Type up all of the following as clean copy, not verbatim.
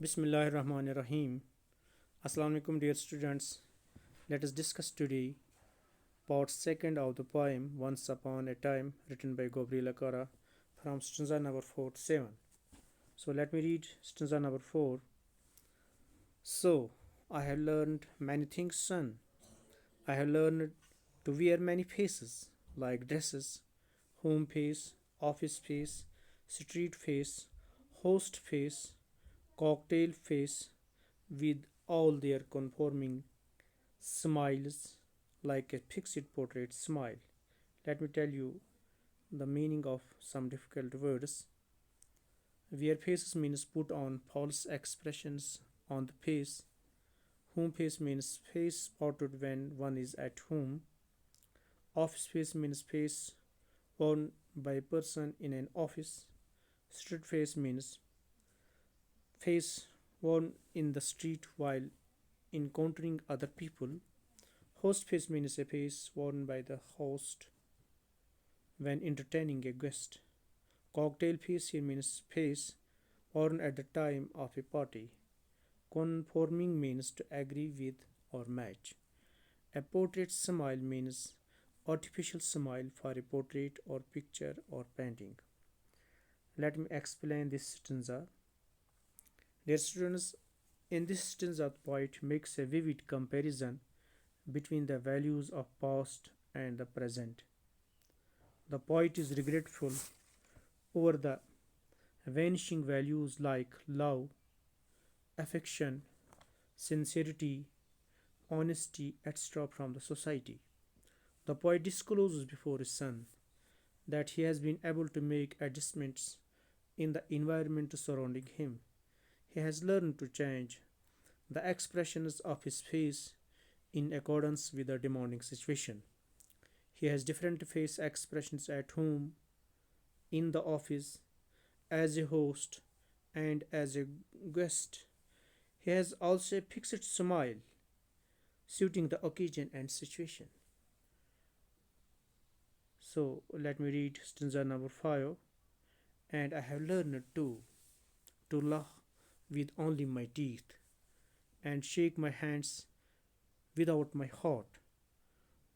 Bismillahirrahmanirrahim. Assalamu alaikum, dear students. Let us discuss today part second of the poem Once Upon a Time, written by Gabriel Okara from stanza number 47. So let me read stanza number 4. So I have learned many things, son. I have learned to wear many faces, like dresses, home face, office face, street face, host face, cocktail face, with all their conforming smiles like a fixed portrait smile. Let me tell you the meaning of some difficult words. Where faces means put on false expressions on the face. Home face means face spotted when one is at home. Office face means face worn by a person in an office. Street face means face worn in the street while encountering other people. Host face means a face worn by the host when entertaining a guest. Cocktail face here means face worn at the time of a party. Conforming means to agree with or match. A portrait smile means artificial smile for a portrait or picture or painting. Let me explain this stanza. Dear students, in this stanza, the poet makes a vivid comparison between the values of past and the present. The poet is regretful over the vanishing values like love, affection, sincerity, honesty, etc. from the society. The poet discloses before his son that he has been able to make adjustments in the environment surrounding him. He has learned to change the expressions of his face in accordance with the demanding situation. He has different face expressions at home, in the office, as a host, and as a guest. He has also a fixed smile, suiting the occasion and situation. So let me read stanza number 5. And I have learned too to laugh with only my teeth, and shake my hands without my heart.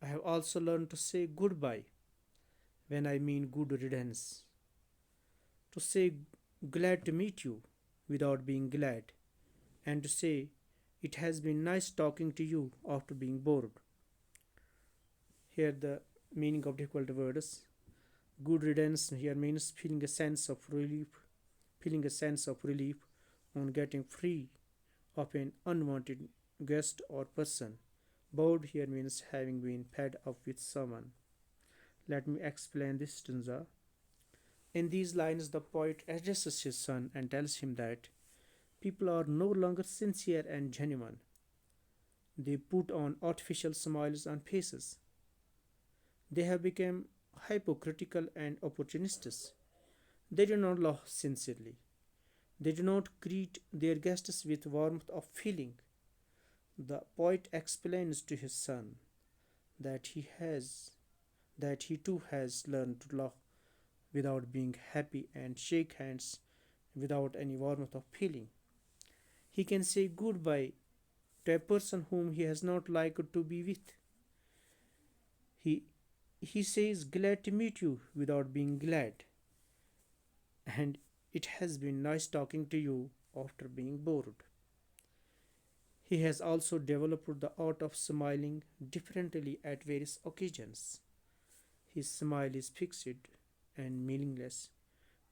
I have also learned to say goodbye when I mean good riddance, to say glad to meet you without being glad, and to say it has been nice talking to you after being bored. Here the meaning of difficult words. Good riddance here means feeling a sense of relief on getting free of an unwanted guest or person. Bored here means having been fed up with someone. Let me explain this stanza. In these lines, the poet addresses his son and tells him that people are no longer sincere and genuine. They put on artificial smiles on faces. They have become hypocritical and opportunistic. They do not love sincerely. They do not greet their guests with warmth of feeling. The poet explains to his son that he too has learned to laugh without being happy and shake hands without any warmth of feeling. He can say goodbye to a person whom he has not liked to be with. He he says glad to meet you without being glad, and it has been nice talking to you after being bored. He has also developed the art of smiling differently at various occasions. His smile is fixed and meaningless,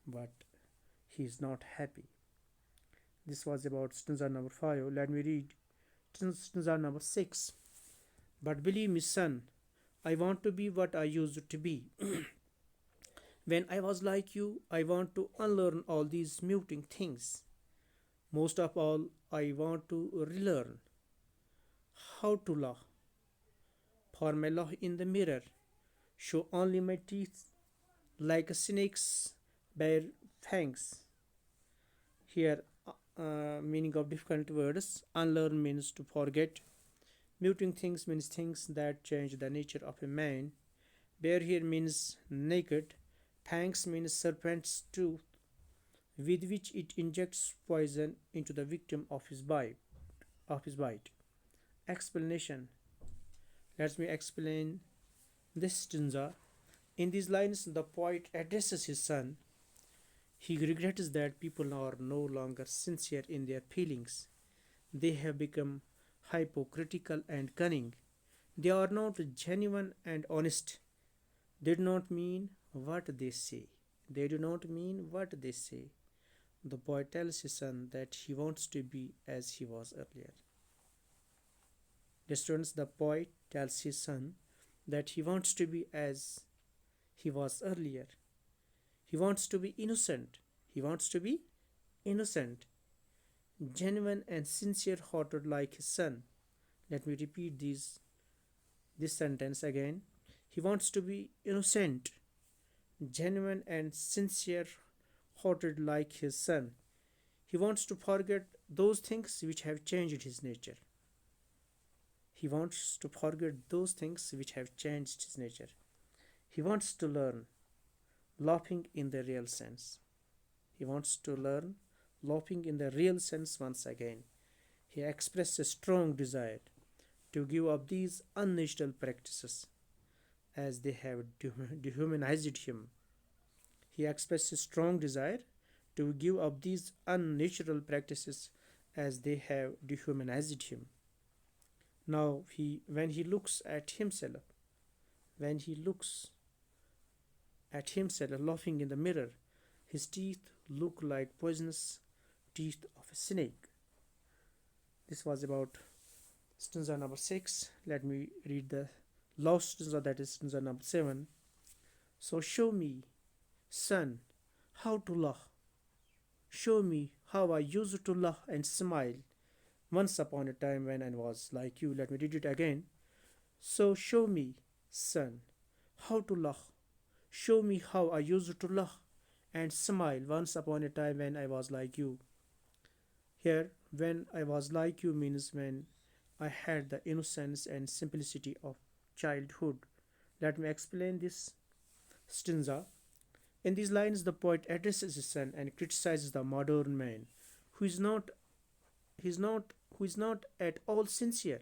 but he is not happy. This was about stanza number 5. Let me read stanza number 6. But believe me, son, I want to be what I used to be. When I was like you, I want to unlearn all these muting things. Most of all, I want to relearn how to laugh. For my laugh in the mirror show only my teeth like a snake's bare fangs. Here, meaning of difficult words. Unlearn means to forget. Muting things means things that change the nature of a man. Bare here means naked. Fangs means serpent's tooth. with which it injects poison into the victim of his bite. Explanation. Let me explain this stanza. In these lines, the poet addresses his son. He regrets that people are no longer sincere in their feelings. They have become hypocritical and cunning. They are not genuine and honest. They do not mean what they say. They do not mean what they say. The boy tells his son that he wants to be as he was earlier. The students, the poet tells his son that he wants to be as he was earlier. He wants to be innocent. He wants to be innocent, genuine and sincere hearted like his son. Let me repeat this sentence again. He wants to be innocent, genuine and sincere hearted like his son. He wants to forget those things which have changed his nature. He wants to forget those things which have changed his nature. He wants to learn laughing in the real sense. He wants to learn laughing in the real sense once again. He expressed a strong desire to give up these unnatural practices as they have dehumanized him. He expressed a strong desire to give up these unnatural practices as they have dehumanized him. Now, when he looks at himself, when he looks at himself laughing in the mirror, his teeth look like poisonous teeth of a snake. This was about stanza number 6. Let me read the last stanza, that is stanza number 7. So show me, son, how to laugh. Show me how I used to laugh and smile once upon a time when I was like you. Let me read it again. So show me, son, how to laugh. Show me how I used to laugh and smile once upon a time when I was like you. Here, when I was like you means when I had the innocence and simplicity of childhood. Let me explain this stanza. In these lines, the poet addresses his son and criticizes the modern man who is not, who is not at all sincere.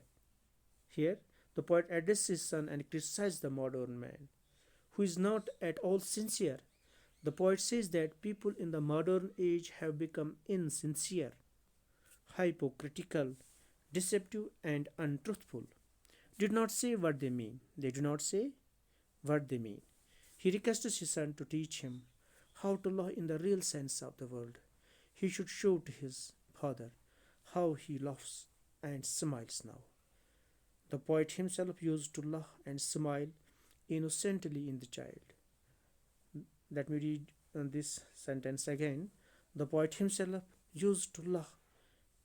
Here, the poet addresses his son and criticizes the modern man who is not at all sincere. The poet says that people in the modern age have become insincere, hypocritical, deceptive, and untruthful. Did not say what they mean. They do not say what they mean. He requests his son to teach him how to laugh in the real sense of the word. He should show to his father how he laughs and smiles now. The poet himself used to laugh and smile innocently in the child. Let me read this sentence again. The poet himself used to laugh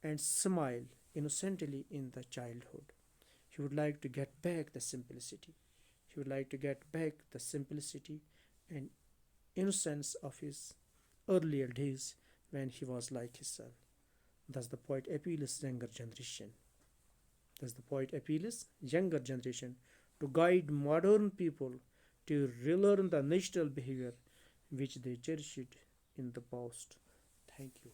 and smile innocently in the childhood. He would like to get back the simplicity. He would like to get back the simplicity and innocence of his earlier days when he was like his son. Thus the poet appeals younger generation. Thus the poet appeals younger generation to guide modern people to relearn the natural behavior which they cherished in the past. Thank you.